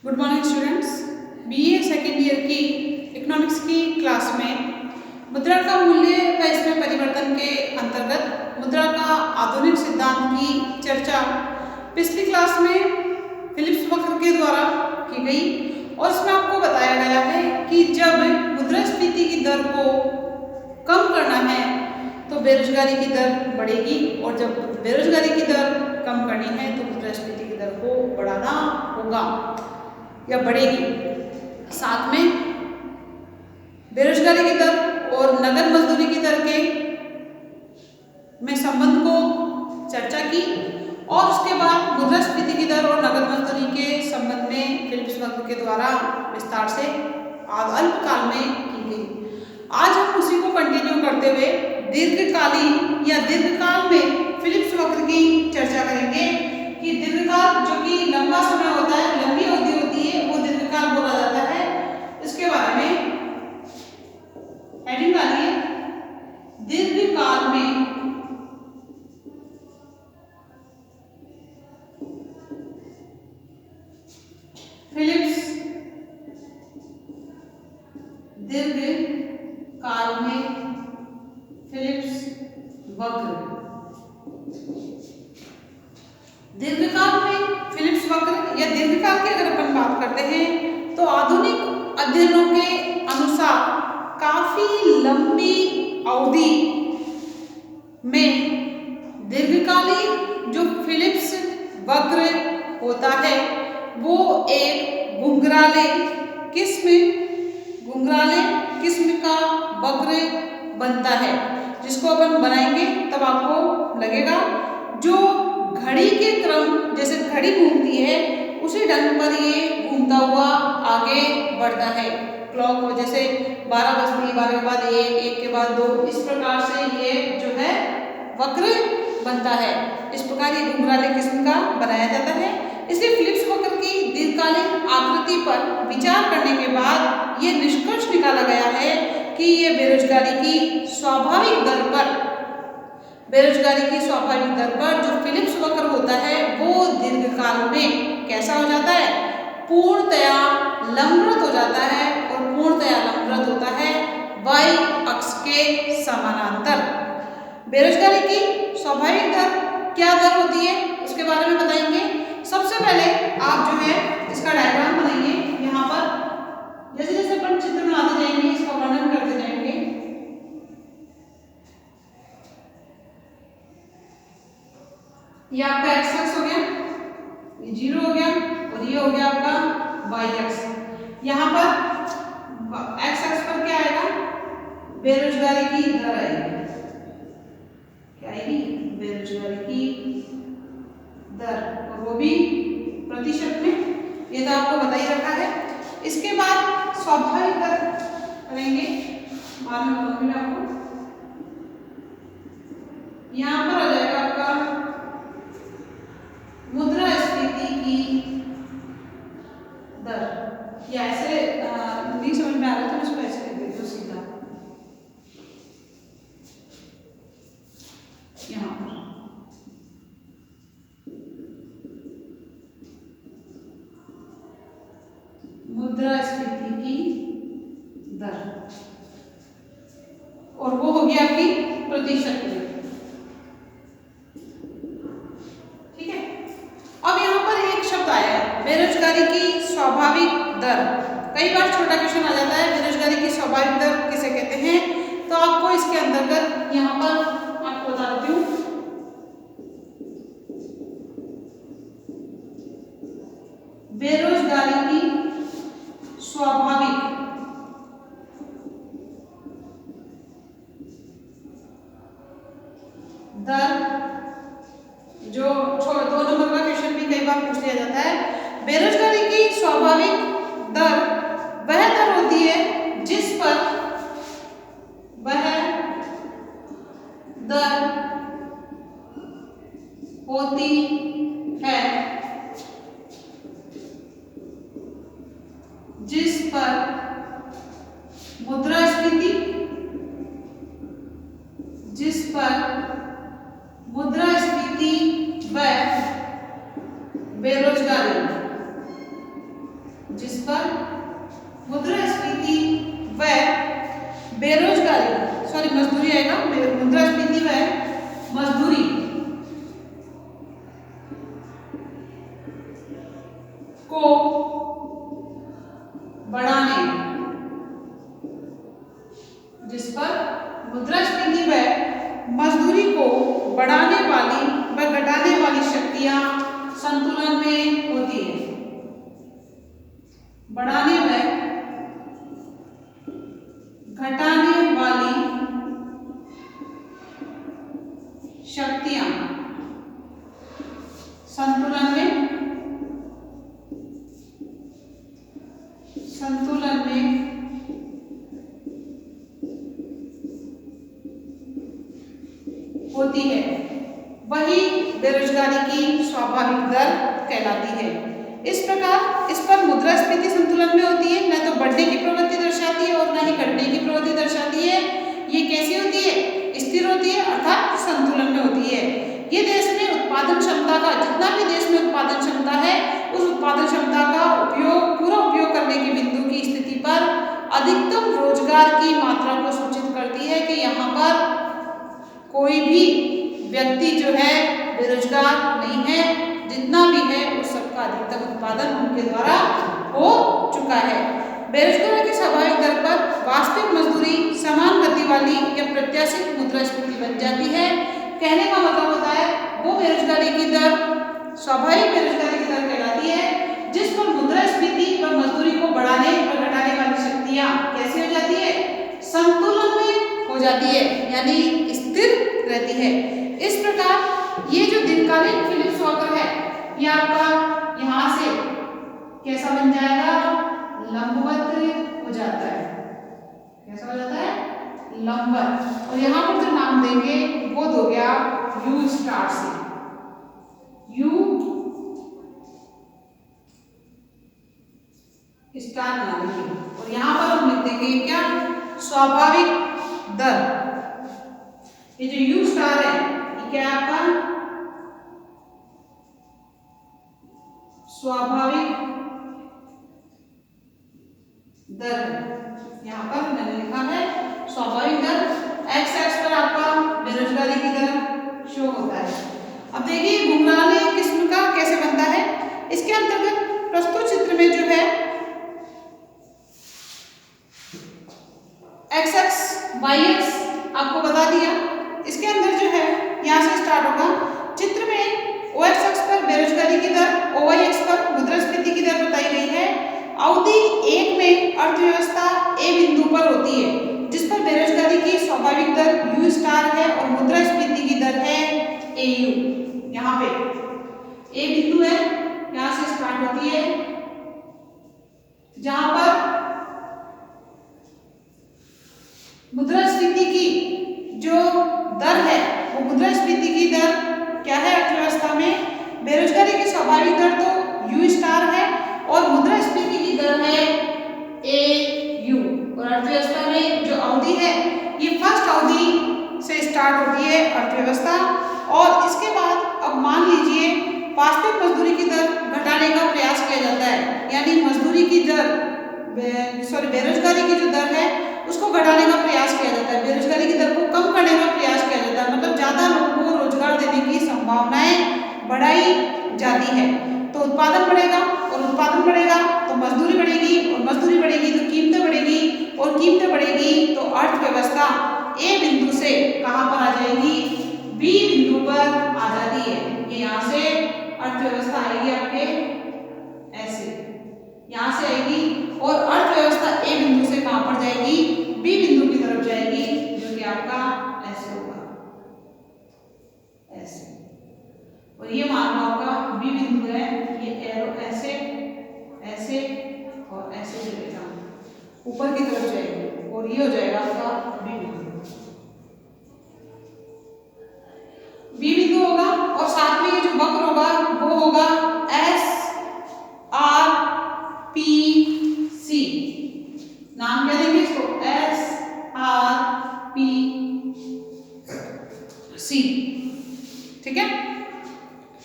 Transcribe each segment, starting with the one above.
Good morning students. BA second year की economics की class में मुद्रा का मूल्य व इसमें परिवर्तन के अंतर्गत मुद्रा का आधुनिक सिद्धांत की चर्चा पिछली क्लास में फिलिप्स वक्र के द्वारा की गई और इसमें आपको बताया गया है कि जब मुद्रास्फीति की दर को कम करना है तो बेरोजगारी की दर बढ़ेगी और जब बेरोजगारी की दर कम करनी है तो मुद्रास्फीति की दर को बढ़ाना होगा या बढ़ेगी। साथ में बेरोजगारी की दर और नगद मजदूरी की दर के में संबंध को चर्चा की और उसके बाद मुद्रास्फीति की दर और नगद मजदूरी के संबंध में फिलिप्स वक्र के द्वारा विस्तार से अल्पकाल में की गई। आज हम उसी को कंटिन्यू करते हुए दीर्घकालीन या दीर्घकाल में फिलिप्स वक्र की चर्चा करेंगे कि दीर्घकाल जो कि लंबा समय होता है, लंबी अवधि होती है, वो दीर्घकाल बोला जाता है। इसके बारे में हेडिंग डालिए, दीर्घकाल में फिलिप्स दीर्घकाल में फिलिप्स वक्र। दीर्घकाल में फिलिप्स वक्र या दीर्घकाल की अगर अपन बात करते हैं तो आधुनिक अध्ययनों के अनुसार काफी लंबी अवधि में दीर्घकालीन जो फिलिप्स वक्र होता है वो एक घुंघराले किस्म का वक्र बनता है, जिसको अपन बनाएंगे तब आपको लगेगा जो घड़ी के क्रम जैसे घड़ी घूमती है उसी ढंग पर ये घूमता हुआ आगे बढ़ता है। क्लॉक को जैसे 12 बजती, 12 के बाद 1, 1 के बाद 2, इस प्रकार से ये जो है वक्र बनता है। इस प्रकार ये घुंघराले किस्म का बनाया जाता है। इसलिए फिलिप्स वक्र की दीर्घकालीन आकृति पर विचार करने के बाद ये निष्कर्ष निकाला गया है कि ये बेरोजगारी की स्वाभाविक दर पर जो फिलिप्स वक्र होता है वो दीर्घकाल में कैसा हो जाता है, पूर्णतया लंबवत हो जाता है और पूर्णतया लंबवत होता है y अक्ष के समानांतर। बेरोजगारी की स्वाभाविक दर क्या दर होती है उसके बारे में बताएंगे। सबसे पहले आप जो है इसका डायग्राम बनाइए। यहाँ पर जैसे जैसे अपन चित्र बनाते जाएंगे इसका वर्णन करते जाएंगे। ये आपका एक्स अक्ष हो गया, ये 0 हो गया और ये हो गया आपका वाई अक्ष। यहाँ पर एक्स अक्ष पर क्या आएगा, बेरोजगारी की दर आएगी। क्या आएगी, बेरोजगारी की दर, और वो भी प्रतिशत में। ये तो आपको बता ही रखा है। इसके बाद स्वाभाविक दर करेंगे, बाद में बताऊंगी मैं आपको। यहाँ पर आ जाएगा आपका मुद्रास्फीति की दर। या ऐसे नहीं समझ में आ रहा तो इसको ऐसे लिख देते हो सीधा। यहाँ पर मुद्रास्फीति की दर और वो होगी आपकी प्रतिशत में। ठीक है। अब यहाँ पर एक शब्द आया है बेरोजगारी की स्वाभाविक दर। कई बार छोटा क्वेश्चन आ जाता है बेरोजगारी की स्वाभाविक दर किसे कहते हैं, तो आपको इसके अंतर्गत यहाँ पर आपको बता देती हूँ। बेरोजगारी की स्वाभाविक दर, जो 2 नंबर का क्वेश्चन भी कई बार पूछ लिया जाता है। बेरोजगारी की स्वाभाविक दर वह दर होती है जिस पर वह दर होती है जिस पर मुद्रास्फीति व बेरोजगारी बेरोजगारी सॉरी मजदूरी आएगा, मुद्रास्फीति व मजदूरी को बढ़ाने, जिस पर मुद्रास्फीति व मजदूरी को बढ़ाने वाली व घटाने वाली शक्तियां संतुलन में होती है। बढ़ाने व घटाने वाली शक्तियां संतुलन में होती है, वही बेरोजगारी की स्वाभाविक दर कहलाती है। इस प्रकार इस पर मुद्रास्फीति संतुलन में होती है, न तो बढ़ने की प्रवृत्ति दर्शाती है और न ही घटने की प्रवृत्ति दर्शाती है। ये कैसी होती है? स्थिर होती है, अर्थात संतुलन में होती है। ये देश में उत्पादन क्षमता का, जितना भी देश में उत्पादन क्षमता है, उस उत्पादन क्षमता का पूरा उपयोग करने के बिंदु की स्थिति पर अधिकतम रोजगार की मात्रा को सूचित करती है कि यहाँ पर कोई भी व्यक्ति जो है बेरोजगार नहीं है, जितना भी है उस सबका अधिकतम उत्पादन उनके द्वारा हो चुका है। बेरोजगारी की स्वाभाविक दर पर वास्तविक मजदूरी समान गति वाली या प्रत्याशित मुद्रास्फीति बन जाती है। कहने का मतलब होता है वो बेरोजगारी की दर स्वाभाविक बेरोजगारी की दर कहलाती है, जिस पर मुद्रास्फीति व मजदूरी को बढ़ाने व घटाने वाली शक्तियां कैसी हो जाती है? संतुलन में हो जाती है, यानी स्थिर रहती है। इस प्रकार ये जो दीर्घकालीन फिलिप्स वक्र है, ये आपका यहाँ से कैसा बन जाएगा? लंबवत हो जाता है। कैसा हो जाता है? लंबवत। और यहाँ पर जो नाम देंगे वो दो गया यू स्टार से, यू स्टार बना देंगे और यहाँ पर हम लिख देंगे क्या? स्वाभाविक दर। ये जो यू स्टार है ये क्या है आपका? स्वाभाविक दर। यहाँ पर मैंने लिखा है स्वाभाविक दर। एक्स एक्स पर आपका बेरोजगारी की दर शो होता है। अब देखिए घुंघराले किस्म का कैसे बनता है। इसके अंतर्गत प्रस्तुत चित्र में जो है एक्स एक्स वाई एक्स आपको बता दिया। इसके अंदर जो है यहाँ से स्टार्ट होगा। चित्र में ओ एक्स एक्स पर बेरोजगारी की दर, ओ वाई एक्स पर मुद्रास्फीति की दर बताई गई है। अवधि 1 में अर्थव्यवस्था ए बिंदु पर होती है, जिस पर बेरोजगारी की स्वाभाविक दर यू स्टार है और मुद्रास्फीति की दर है ए यू। यहाँ पे ए बिंदु है, यहाँ से स्टार्ट होती है, जहां पर मुद्रास्फीति की जो दर है वो मुद्रास्फीति की दर क्या है अर्थव्यवस्था में? बेरोजगारी की स्वाभाविक दर तो यू स्टार है और मुद्रास्फीति की दर है ए यू। और अर्थव्यवस्था में जो अवधि है ये फर्स्ट अवधि से स्टार्ट होती है अर्थव्यवस्था। और इसके बाद अब मान लीजिए वास्तविक मजदूरी की दर घटाने का प्रयास किया जाता है, यानी मजदूरी की दर बेरोजगारी की जो दर है उसको घटाने का प्रयास किया जाता है, बेरोजगारी की दर को कम करने का प्रयास किया जाता है, मतलब ज्यादा लोगों को रोजगार देने की संभावनाएं बढ़ाई जाती है। तो उत्पादन बढ़ेगा और उत्पादन बढ़ेगा तो मजदूरी बढ़ेगी और मजदूरी बढ़ेगी तो कीमतें बढ़ेगी और कीमतें बढ़ेगी तो अर्थव्यवस्था ए बिंदु से कहां पर आ जाएगी? बी बिंदु पर आ जाती है। ये यहाँ से अर्थव्यवस्था आएगी आपके ऐसे, यहाँ से आएगी और अर्थव्यवस्था ए बिंदु से कहां पर जाएगी? बी बिंदु की तरफ जाएगी, जो कि आपका ऐसे होगा, ऐसे। और ये मान लो आपका बी बिंदु है, ये एरो ऐसे ऐसे और ऐसे चलेगा, ऊपर की तरफ जाएगी और ये हो जाएगा आपका बी बिंदु। बी बिंदु होगा और साथ में ये जो वक्र होगा वो होगा एस आर पी सी। नाम क्या देंगे इसको? S R P C. ठीक है,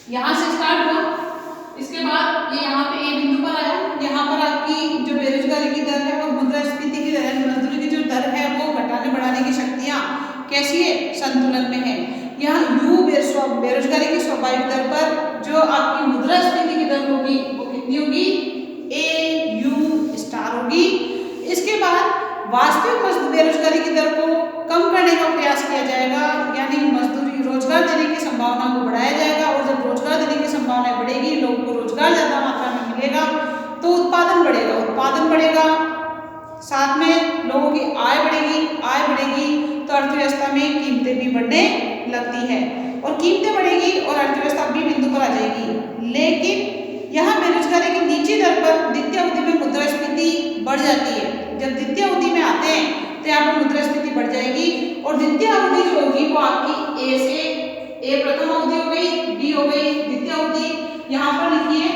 यहां से स्टार्ट हुआ, इसके बाद ये यहाँ पे ए बिंदु पर आया। यहाँ पर आपकी जो बेरोजगारी की दर है और मुद्रास्फीति की दर है, मजदूरी की जो दर है वो घटाने बढ़ाने करने की शक्तियाँ कैसी है, संतुलन में है। यहाँ यू बेरोजगारी की स्वाभाविक दर पर जो आपकी मुद्रास्फीति की दर होगी वो कितनी होगी, ए यू स्टार होगी। इसके बाद वास्तविक बेरोजगारी की दर को कम करने का प्रयास किया जाएगा, यानी मजदूरी रोजगार देने की संभावना को बढ़ाया जाएगा। और जब रोजगार देने की संभावना बढ़ेगी, लोगों को रोजगार ज्यादा मात्रा में मिलेगा तो उत्पादन बढ़ेगा, साथ में लोगों की आय बढ़ेगी तो अर्थव्यवस्था में कीमतें भी बढ़ने लगती है और कीमतें बढ़ेगी और अर्थव्यवस्था भी बिंदु पर आ जाएगी। लेकिन यहाँ बेरोजगारी की निचली दर पर द्वितीय अवधि में मुद्रास्फीति बढ़ जाती है। जब द्वितीय अवधि में आते हैं तो यहाँ पर मुद्रास्फीति बढ़ जाएगी और द्वितीय अवधि जो होगी वो आपकी ए प्रथम अवधि हो गई, बी हो गई द्वितीय अवधि। यहाँ पर लिखिए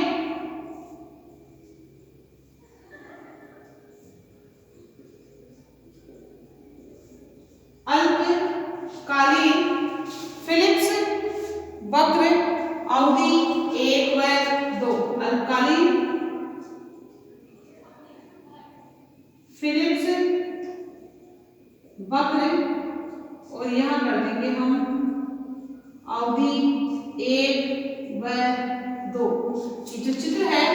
अल्पकालीन फिलिप्स वक्र अवधि 1 व 2। अल्पकालीन फिलिप्स वक्र और यहाँ कर देंगे हम अवधि 1 व 2। ये जो चित्र है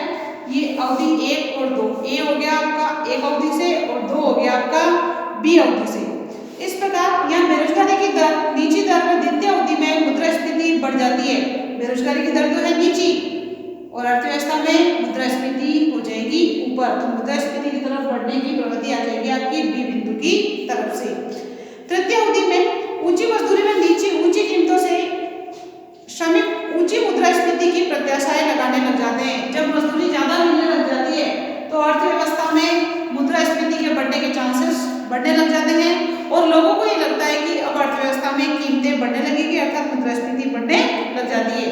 ये अवधि 1 और 2, ए हो गया आपका एक अवधि से और 2 हो गया आपका बी अवधि से। इस प्रकार यहाँ बेरोजगारी की दर नीची दर में द्वितीय अवधि में मुद्रास्फीति बढ़ जाती है। बेरोजगारी की दर तो है नीची और अर्थव्यवस्था में मुद्रास्फीति हो जाएगी ऊपर, तो मुद्रास्फीति की तरफ बढ़ने की प्रवृत्ति आ जाएगी आपकी बी बिंदु की तरफ से। तृतीय अवधि में ऊंची मजदूरी में ऊंची कीमतों से श्रमिक ऊंची मुद्रास्फीति की प्रत्याशाएं लगाने लग जाते हैं। जब मजदूरी ज्यादा मिलने लग जाती है तो अर्थव्यवस्था में मुद्रास्फीति के बढ़ने के चांसेस बढ़ने लग जाते हैं और लोगों को ये लगता है कि अब अर्थव्यवस्था में कीमतें बढ़ने लगेगी, अर्थात मुद्रास्फीति बढ़ने लग जाती है,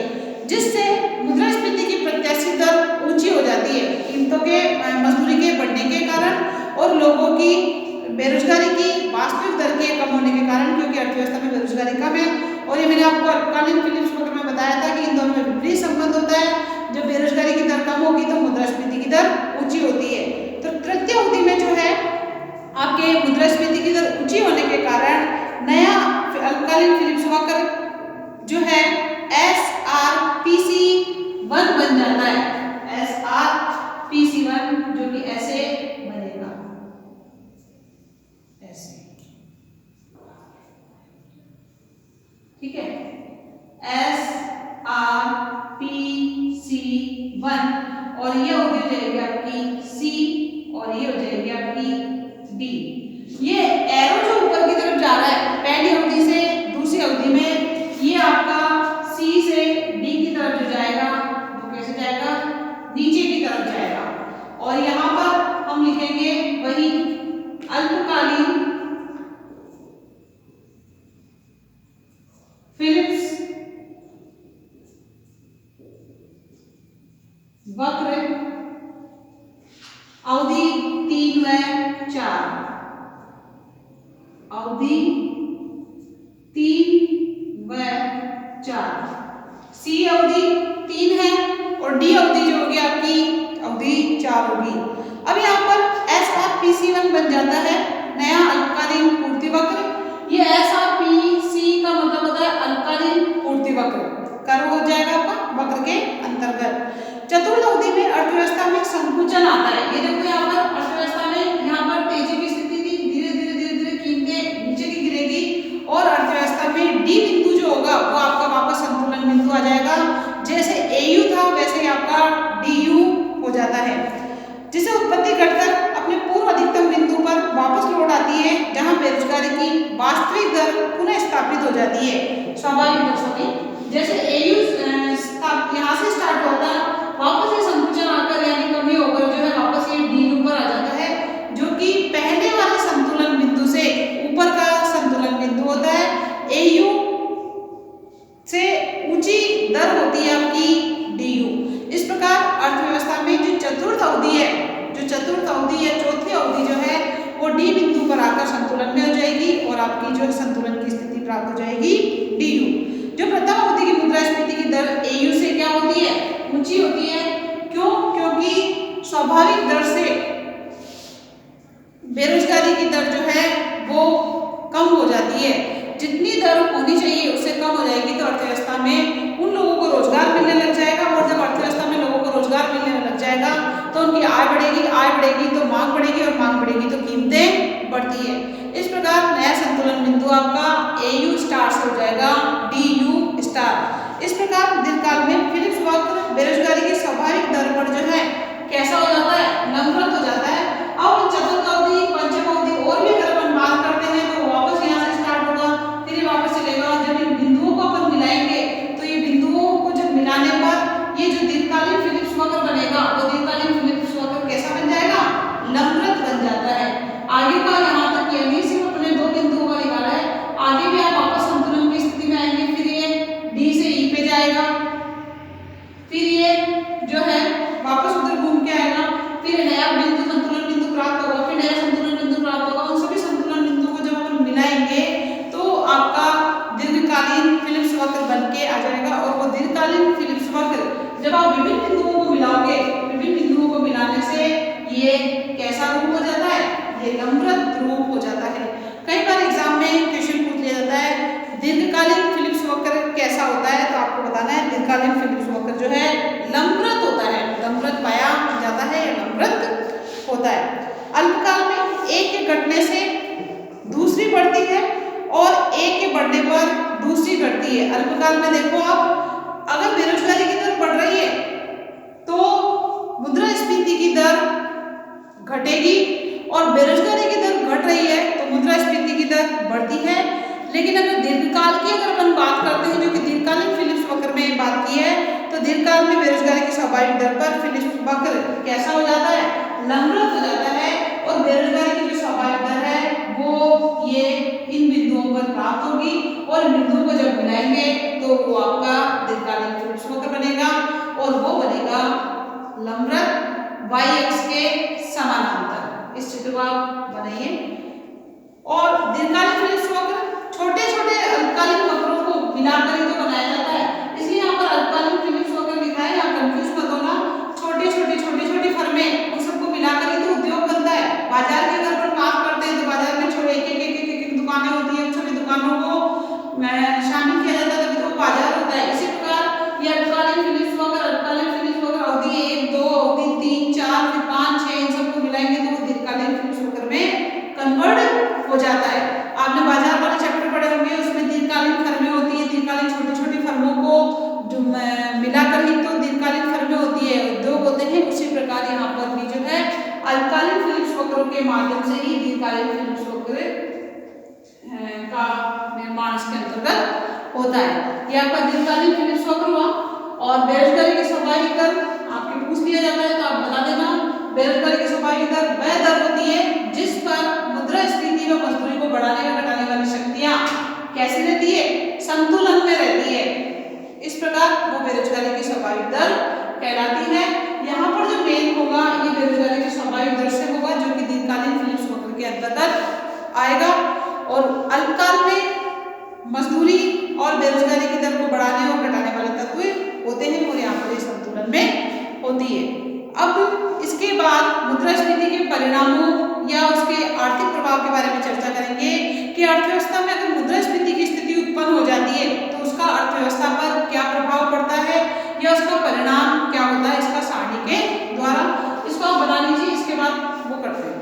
जिससे मुद्रास्फीति की प्रत्याशित दर ऊंची हो जाती है कीमतों के मजदूरी के बढ़ने के कारण और लोगों की बेरोजगारी की वास्तविक दर के कम होने के कारण, क्योंकि अर्थव्यवस्था में बेरोजगारी कम है। और ये मैंने आपको अल्पकालीन फिलिप्स वक्र में बताया था कि इन दोनों में विपरीत संबंध होता है। जब बेरोजगारी की दर कम होगी तो मुद्रास्फीति की दर ऊंची होती है। तो तृतीय अवधि में जो है आपके मुद्रास्फीति की दर ऊंची होने के कारण नया अल्पकालीन फिलिप्स वक्र जो है SRPC1 बन जाता है। SRPC1 जो कि ऐसे बनेगा, ऐसे, ठीक है। SRPC1 और ये हो जाएगी आपकी C और ये हो जाएगी आपकी D। ये एरो जो ऊपर की तरफ जा रहा है पहली अवधि से दूसरी अवधि में, ये आपका C से D की तरफ जो जाएगा वो कैसे जाएगा, नीचे की तरफ जाएगा। और यहाँ पर हम लिखेंगे वही अल्पकालीन फिलिप्स वक्र अवधि 3 व 4। अवधि 3 व 4, सी अवधि 3 है और डी अवधि जो होगी आपकी अवधि 4 होगी। अब यहाँ पर SRPC1 बन जाता है नया अल्पकालीन पूर्ति वक्र। ये SRPC का मतलब होता है अल्पकालीन पूर्ति वक्र, कर्व हो जाएगा आपका वक्र के अंतर्गत। चतुर्थ अवधि में अर्थव्यवस्था में संकुचन आता है। ये देखो यहाँ पर अर्थव्यवस्था में यहाँ पर तेजी की स्थिति थी, धीरे धीरे कीमतें नीचे की गिरेगी और अर्थव्यवस्था में डी बिंदु जो होगा वो आपका वापस संतुलन बिंदु आ जाएगा। जैसे AU था वैसे ही आपका DU हो जाता है, जिसे उत्पत्ति घटकर अपने पूर्व अधिकतम बिंदु पर वापस लौट आती है, जहां बेरोजगारी की वास्तविक दर पुनः स्थापित हो जाती है स्वाभाविक दर से। जैसे AU यहाँ से स्टार्ट होता है, वापस ये संकुचन आकर यानी कमी होकर जो है वापस ये DU पर आ जाता है, जो कि पहले वाले संतुलन बिंदु से ऊपर का संतुलन बिंदु होता है। AU से ऊंची दर होती है आपकी DU। इस प्रकार अर्थव्यवस्था में जो चतुर्थ अवधि है, चौथी अवधि जो है वो डी बिंदु पर आकर संतुलन में हो जाएगी और आपकी जो संतुलन की स्थिति प्राप्त हो जाएगी DU। जो प्रथम अवधि की मुद्रास्फीति की दर AU से क्या होती है, ऊंची होती है। क्यों? क्योंकि स्वाभाविक दर से बेरोजगारी की दर जो है वो कम जाती है, जितनी दर होनी चाहिए उससे कम हो जाएगी तो अर्थव्यवस्था में उन लोगों को रोजगार मिलने लग जाएगा, और जब अर्थव्यवस्था में लोगों को रोजगार मिलने लग जाएगा तो उनकी आय बढ़ेगी तो मांग बढ़ेगी, और मांग बढ़ेगी तो कीमतें बढ़ती है। इस प्रकार नया संतुलन बिंदु आपका AU स्टार से हो जाएगा DU स्टार। इस प्रकार दीर्घकाल में फिलिप्स वक्र बेरोजगारी की स्वाभाविक दर पर जो है कैसा हो जाता है, लंबवत हो जाता है। अब चतुर्थ अवधि, पंचम अवधि और भी अगर अपन बात करते हैं तो वापस यहाँ से स्टार्ट होगा, फिर वापस चलेगा। जब इन बिंदुओं को अपन मिलाएंगे तो ये बिंदुओं को जब मिलाने पर ये जो दीर्घकालीन फिलिप्स वक्र बनेगा वो दीर्घकालीन फिलिप्स वक्र कैसा बन जाएगा, लंबवत बन जाता है। आगे का यहाँ तक ये नहीं सिर्फ अपने दो बिंदुओं का निकाला है, आगे भी आप वापस संतुलन की स्थिति में आएंगे। फिर ये D से E पे जाएगा, फिर ये जो है वापस उधर घूम के आएगा, फिर नया बिंदु संतुलन बिंदु प्राप्त होगा, फिर नया संतुलन बिंदु प्राप्त होगा। उन सभी संतुलन बिंदुओं को जब अपन मिलाएंगे तो आपका दीर्घकालीन फिलिप्स वक्र बन के आ जाएगा। और वो दीर्घकालीन फिलिप्स वक्र जब आप विभिन्न बिंदुओं को मिलाओगे, विभिन्न बिंदुओं को मिलाने से ये कैसा रूप हो जाता है, ये लंबवत रूप हो जाता है। कई बार एग्जाम में क्वेश्चन पूछ लिया जाता है दीर्घकालीन फिलिप्स वक्र कैसा होता है, तो आपको बताना है दीर्घकालीन फिलिप्स वक्र जो है लंबवत होता है, लंबवत पाया जाता है या लंबवत होता है। अल्पकाल में एक के घटने से दूसरी बढ़ती है और एक के बढ़ने पर दूसरी घटती है। अल्पकाल में देखो आप, अगर बेरोजगारी की दर बढ़ रही है तो मुद्रास्फीति की दर घटेगी, और बेरोजगारी की दर घट रही है तो मुद्रास्फीति की दर बढ़ती है। लेकिन अगर दीर्घकाल की अगर अपन बात करते हैं, जो कि दीर्घकालीन फिलिप्स वक्र में बात की है, तो दीर्घकाल में बेरोजगारी की स्वाभाविक दर पर फिलिप्स वक्र कैसा हो जाता है, लंबवत हो जाता है। और बेरोजगारी की जो स्वाभाविक दर है वो ये इन बिंदुओं पर प्राप्त होगी, और इन बिंदुओं को जब मिलाएंगे तो वो आपका दीर्घकालीन फिलिप्स वक्र बनेगा, और वो बनेगा लंबवत y अक्ष के समानांतर। इस चित्र को आप बनाइए। और दीर्घकालीन फिलिप्स वक्र छोटे छोटे अल्पकालीन वक्रों को मिलाकर ही तो बनाया जाता है, इसलिए यहाँ पर अल्पकालीन फिलिप्स वक्र लिखा है, यहाँ कंफ्यूज मत होना। छोटी छोटी फर्में उन सबको मिलाकर ही तो उद्योग बनता है। बाजार की अगर अपन बात करते हैं तो बाजार में छोटे एक दुकानें होती है, छोटी दुकानों को शामिल किया जाता है तभी तो बाजार होता है। इसी प्रकार ये अल्पकालीन फिलिप्स वक्र अवधि 1, 2, अवधि 3, 4, फिर 5, 6 इन सबको मिलाएंगे तो वो दीर्घकालीन फिलिप्स वक्र में कन्वर्ट हो जाता है। आपने बाजार वाले चैप्टर पढ़े होंगे, उसमें दीर्घकालीन फर्में होती है, दीर्घकालीन छोटी फर्मों को जो मिलाकर ही तो दीर्घकालीन फर्में होती है, उद्योग होते हैं। उसी प्रकार यहाँ पर भी जो है अल्पकालीन फिलिप्स वक्रों के माध्यम से ही दीर्घकालीन फिलिप्स वक्र का निर्माण इसके अंतर्गत होता है। यह आपका दीर्घकालीन फिलिप्स वक्र हुआ। और बेरोजगारी की स्वाभाविक दर आपके पूछ लिया जाता है तो आप बता देना, बेरोजगारी की स्वाभाविक दर वह दर होती है जिस पर मुद्रास्फीति व मजदूरी को बढ़ाने व घटाने वाली शक्तियां कैसी रहती है, संतुलन में रहती है। इस प्रकार वो बेरोजगारी की स्वाभाविक दर कहलाती है। यहाँ पर जो मेन होगा ये बेरोजगारी की स्वाभाविक दर से होगा, जो कि दीर्घकालीन फिलिप्स वक्र के अंतर्गत आएगा। और अल्पकाल में मजदूरी और बेरोजगारी की दर को बढ़ाने और घटाने वाले तत्व होते हैं, और यहाँ पर संतुलन में होती है। अब इसके बाद मुद्रास्फीति के परिणामों या उसके आर्थिक प्रभाव के बारे में चर्चा करेंगे कि अर्थव्यवस्था में अगर मुद्रास्फीति की स्थिति उत्पन्न हो जाती है तो उसका अर्थव्यवस्था पर क्या प्रभाव पड़ता है या उसका परिणाम क्या होता है, इसका सारणी के द्वारा। इसको आप बना लीजिए, इसके बाद वो करते हैं।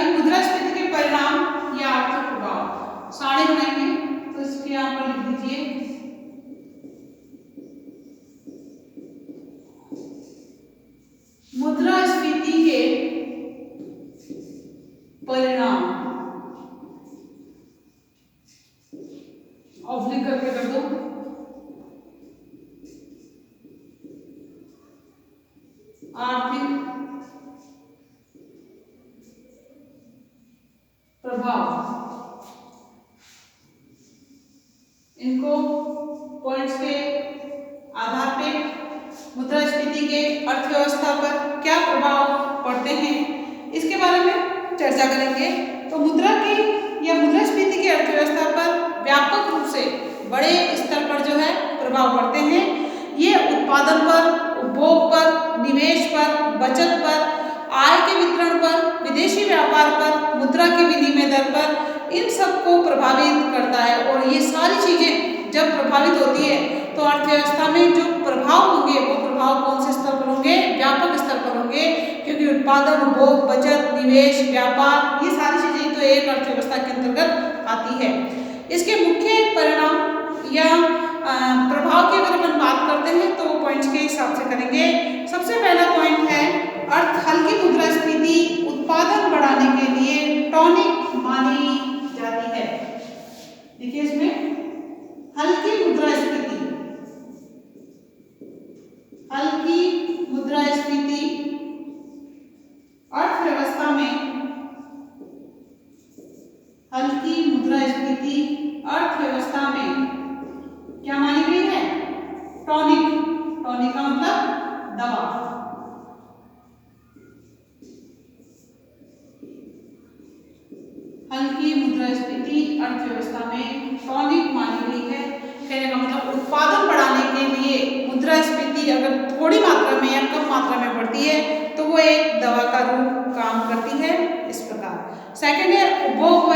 मुद्रास्फीति के परिणाम या आर्थिक प्रभाव सारणी बनाएंगे, तो इसके यहाँ पर लिख दीजिए मुद्रास्फीति के परिणाम, ऑब्लिक करके कर दो, आर्थिक प्रभाव, इनको पॉइंट्स के आधार पे मुद्रास्फीति के अर्थव्यवस्था पर क्या प्रभाव पड़ते हैं इसके बारे में चर्चा करेंगे। तो मुद्रा की या मुद्रास्फीति की अर्थव्यवस्था पर व्यापक रूप से बड़े स्तर पर जो है प्रभाव पड़ते हैं। ये उत्पादन पर, उपभोग पर, निवेश पर, बचत पर, आय के वितरण पर, विदेशी व्यापार पर, मुद्रा के विनिमय दर पर, इन सबको प्रभावित करता है। और ये सारी चीजें जब प्रभावित होती है तो अर्थव्यवस्था में जो प्रभाव होंगे वो प्रभाव कौन से स्तर पर होंगे? व्यापक स्तर पर होंगे, क्योंकि उत्पादन, उपभोग, बचत, निवेश, व्यापार, ये सारी चीजें तो एक अर्थव्यवस्था के अंतर्गत आती है। इसके मुख्य परिणाम या प्रभाव की अगर अपन बात करते हैं तो पॉइंट्स के हिसाब से करेंगे। सबसे पहला पॉइंट है हल्की मुद्रास्फीति उत्पादन बढ़ाने के लिए टॉनिक मानी जाती है। देखिए इसमें हल्की मुद्रास्फीति अर्थव्यवस्था में, हल्की मुद्रास्फीति अर्थव्यवस्था में क्या मानी गई है? टॉनिक का मतलब दवा। हल्की मुद्रास्फीति अर्थव्यवस्था में टॉनिक मानी गई है। कहने का मतलब उत्पादन बढ़ाने के लिए मुद्रास्फीति अगर थोड़ी मात्रा में या कम मात्रा में बढ़ती है तो वो एक दवा का रूप काम करती है। इस प्रकार सेकंड है उपभोग व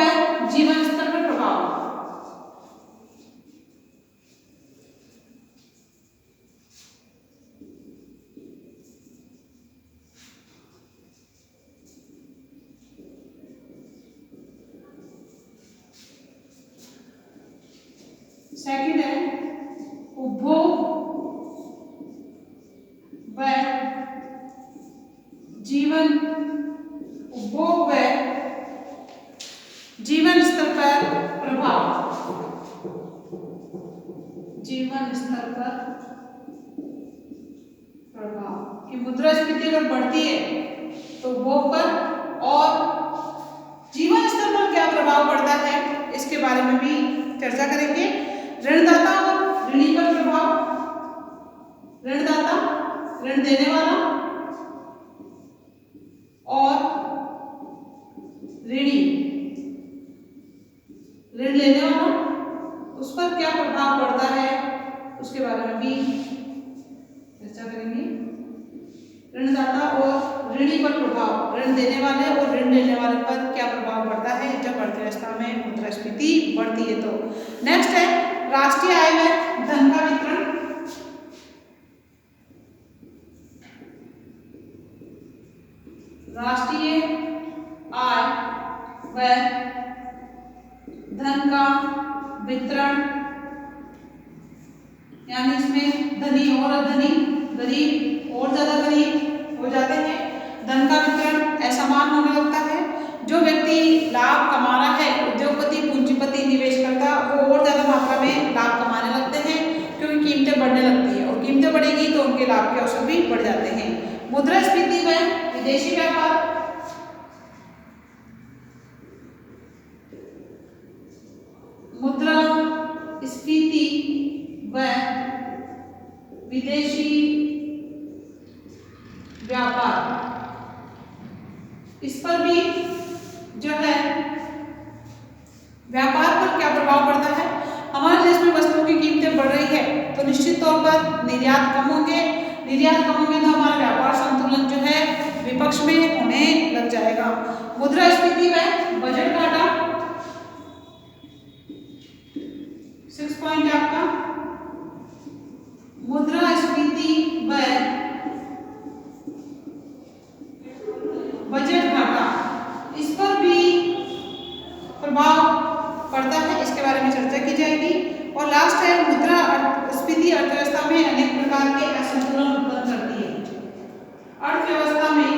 जीवन स्तर पर प्रभाव। सेकंड है उपभोग व जीवन स्तर पर प्रभाव। जीवन स्तर पर प्रभाव कि मुद्रास्फीति अगर बढ़ती है तो उपभोग पर और जीवन स्तर पर क्या प्रभाव पड़ता है इसके बारे में भी चर्चा करेंगे। ऋणदाता और ऋणी पर प्रभाव। ऋणदाता ऋण देने वाला और ऋणी ऋण लेने वाला, उस पर क्या प्रभाव पड़ता है उसके बारे में भी चर्चा करेंगे। ऋणदाता और ऋणी पर प्रभाव, ऋण देने वाले और ऋण लेने वाले पर क्या प्रभाव पड़ता है जब अर्थव्यवस्था में मुद्रास्फीति बढ़ती है। तो नेक्स्ट है राष्ट्रीय आय व धन का वितरण। राष्ट्रीय आय व धन का वितरण, यानी इसमें धनी और अधनी, गरीब और ज्यादा गरीब हो जाते हैं। धन का वितरण असमान होने लगता है। जो व्यक्ति लाभ कमा रहा है, उद्योगपति, पूंजीपति, निवेशकर्ता, वो और ज्यादा मात्रा में लाभ कमाने लगते हैं क्योंकि कीमतें बढ़ने लगती है और कीमतें बढ़ेगी तो उनके लाभ के अवसर भी बढ़ जाते हैं। मुद्रास्फीति व विदेशी व्यापार। मुद्रास्फीति व विदेशी व्यापार, इस पर भी जो है व्यापार पर क्या प्रभाव पड़ता है। हमारे देश में वस्तुओं की कीमतें बढ़ रही है तो निश्चित तौर पर निर्यात कम होंगे। निर्यात कम होंगे तो हमारा व्यापार संतुलन जो है विपक्ष में होने लग जाएगा। मुद्रास्फीति व बजट घाटा। 6 पॉइंट है आपका मुद्रास्फीति व बजट घाटा, इस पर भी प्रभाव पड़ता है, इसके बारे में चर्चा की जाएगी। और लास्ट है मुद्रास्फीति अर्थव्यवस्था में अनेक प्रकार के असंतुलन उत्पन्न करती है। अर्थव्यवस्था में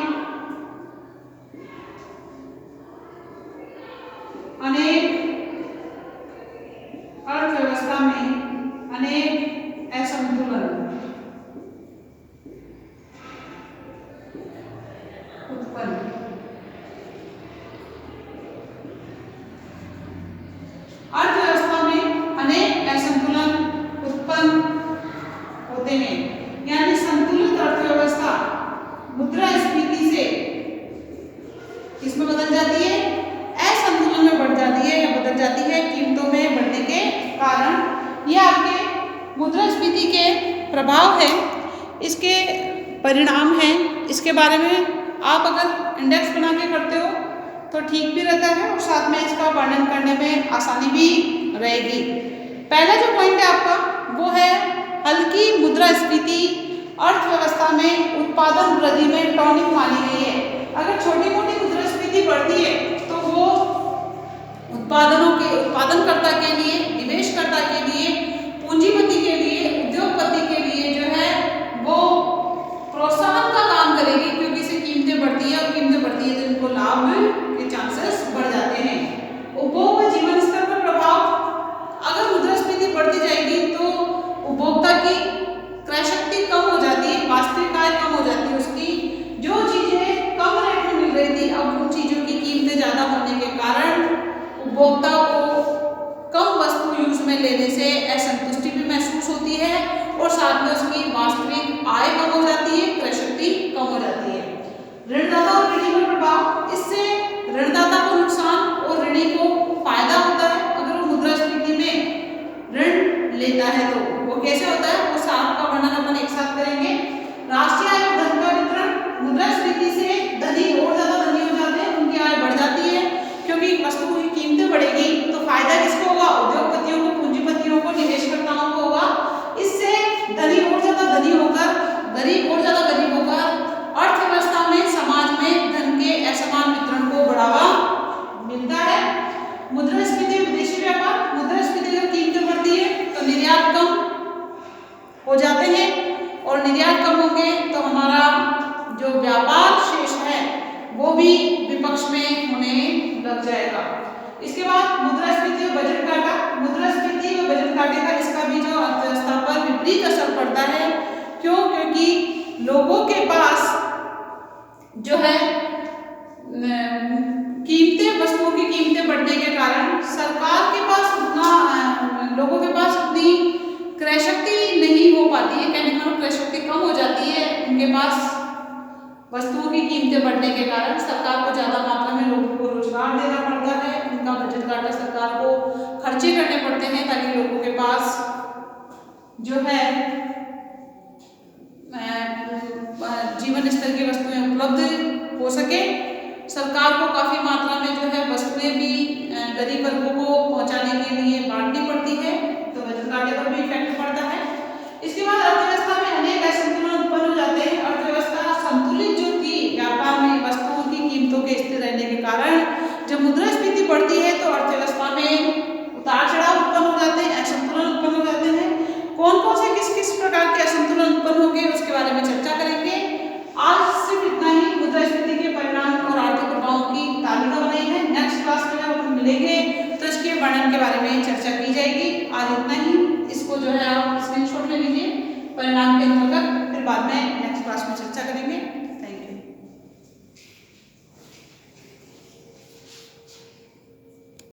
अनेक असंतुलन हैं। यानी संतुलित अर्थव्यवस्था मुद्रास्फीति से किसमें बदल जाती है, असंतुलन में बढ़ जाती है या बदल जाती है कीमतों में बढ़ने के कारण। ये आपके मुद्रास्फीति के प्रभाव है, इसके परिणाम हैं। इसके बारे में आप अगर इंडेक्स बना के करते हो तो ठीक भी रहता है और साथ में इसका वर्णन करने में आसानी भी रहेगी। पहला जो पॉइंट है आपका वो है हल्की मुद्रास्फीति अर्थव्यवस्था में उत्पादन वृद्धि में टॉनिक मानी गई है। अगर छोटी मोटी मुद्रास्फीति बढ़ती है तो वो उत्पादनकर्ता के लिए, निवेशकर्ता के लिए, पूंजीपति के लिए, उद्योगपति के लिए जो है वो प्रोत्साहन का काम करेगी, क्योंकि इससे कीमतें बढ़ती है और कीमतें बढ़ती है तो इनको लाभ के चांसेस बढ़ जाते हैं। उपभोग व जीवन स्तर पर प्रभाव, अगर मुद्रास्फीति बढ़ती जाएगी तो उपभोक्ता की क्रय शक्ति कम हो जाती है, वास्तविक आय कम हो जाती है उसकी। जो चीजें कम रेट में मिल रही थी अब उन चीजों की कीमतें ज्यादा होने के कारण उपभोक्ता को कम वस्तु यूज में लेने से असंतुष्टि भी महसूस होती है और साथ में उसकी वास्तविक आय कम हो जाती है, क्रय शक्ति कम हो जाती है। ऋणदाता और ऋणी पर प्रभाव, इससे ऋणदाता को नुकसान और ऋणी को फायदा होता है। अगर वो मुद्रास्फीति में ऋण लेता है तो वो कैसे होता है, वो साथ का वर्णन अपन एक साथ करेंगे। राष्ट्रीय आय और धन का वितरण, मुद्रास्फीति से धनी और ज्यादा धनी हो जाते हैं, उनकी आय बढ़ जाती है क्योंकि वस्तुओं की कीमतें बढ़ेगी तो फायदा किसको होगा, उद्योगपतियों को, पूंजीपतियों को, निवेशकर्ताओं को होगा। इससे धनी और ज्यादा धनी होकर, गरीब और ज्यादा गरीब होकर अर्थव्यवस्था में, समाज में धन के असमान वितरण को बढ़ावा मिलता है। मुद्रास्फीति विदेशी व्यापार, मुद्रास्फीति जब कीमतें बढ़ती है तो निर्यात कम हो जाते हैं और निर्यात कम होंगे तो हमारा जो व्यापार शेष है वो भी विपक्ष में होने लग जाएगा। इसके बाद मुद्रास्फीति और बजट घाटा, मुद्रास्फीति और बजट घाटे का इसका भी जो अर्थव्यवस्था पर विपरीत असर पड़ता है। क्यों? क्योंकि लोगों के पास जो है कीमतें, वस्तुओं की कीमतें बढ़ने के कारण सरकार के पास उतना, लोगों के पास उतनी क्रय शक्ति नहीं हो पाती है, कहने का क्रय शक्ति कम हो जाती है उनके पास। वस्तुओं की कीमतें बढ़ने के कारण सरकार को ज्यादा मात्रा में लोगों को रोजगार देना पड़ता है, उनका बजट घाटा सरकार को खर्चे करने पड़ते हैं ताकि लोगों के पास जो है जीवन स्तर की वस्तुएं उपलब्ध हो सके। सरकार को काफी मात्रा में जो है वस्तुएं भी गरीब वर्गों को पहुंचाने के लिए बांटनी पड़ती है, तो बजट घाटे पर भी इफेक्ट पड़ता है। इसके बाद अर्थव्यवस्था में अनेक असंतुलन उत्पन्न हो जाते हैं। अर्थव्यवस्था संतुलित जो थी व्यापार में वस्तुओं की कीमतों के स्थिर रहने के कारण जब मुद्रास्फीति बढ़ती है तो अर्थव्यवस्था में उतार चढ़ाव उत्पन्न हो जाते हैं, असंतुलन उत्पन्न हो जाते हैं। कौन कौन से किस किस प्रकार के असंतुलन उत्पन्न होंगे उसके बारे में चर्चा करेंगे। आज सिर्फ इतना ही मुद्रास्फीति के परिणाम और आर्थिक प्रभावों की तालिका बनाई है। नेक्स्ट क्लास में जब अपन मिलेंगे तो इसके वर्णन के बारे में चर्चा की जाएगी। आज इतना ही, इसको जो है आप स्क्रीनशॉट ले लीजिए, परिणाम